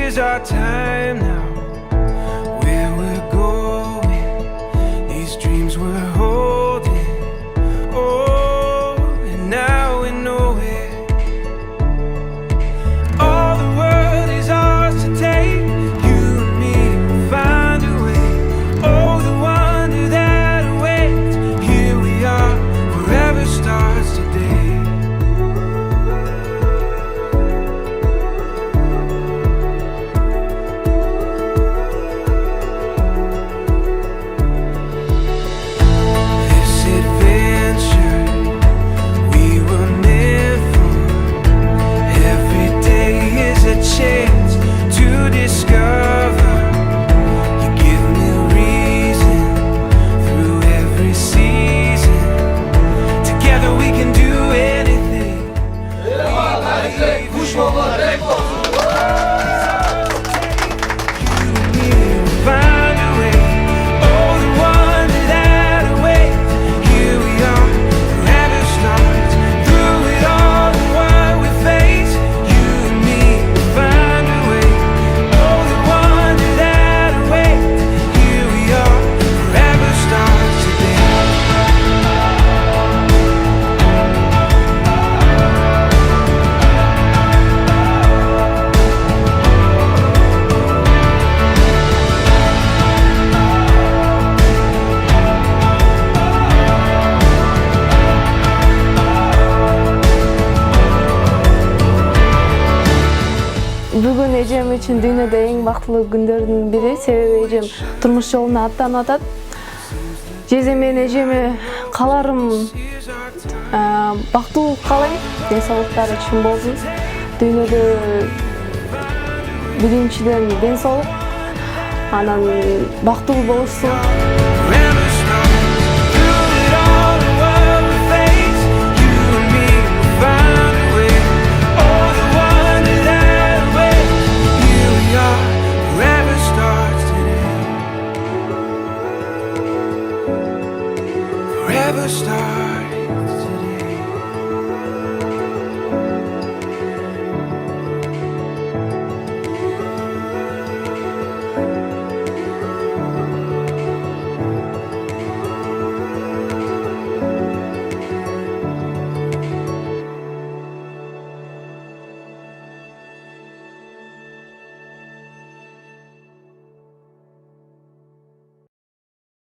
is our time now. Where we're going, these dreams we're holding. Oh, and now we know it. All the world is ours to take. You and me will find a way. Oh, the wonder that awaits. Here we are, forever starts today. Бүгүн эжем үчүн дүйнөдө эң бактылуу күндөрдүн бири, себеби эжем турмуш жолуна аттанып атат. Жезе менен эжеме кааларым бактылуу каалайм, ден соолуктары чың болсун. Дүйнөдө биринчиден ден соолук, анан бактылуу болушсун.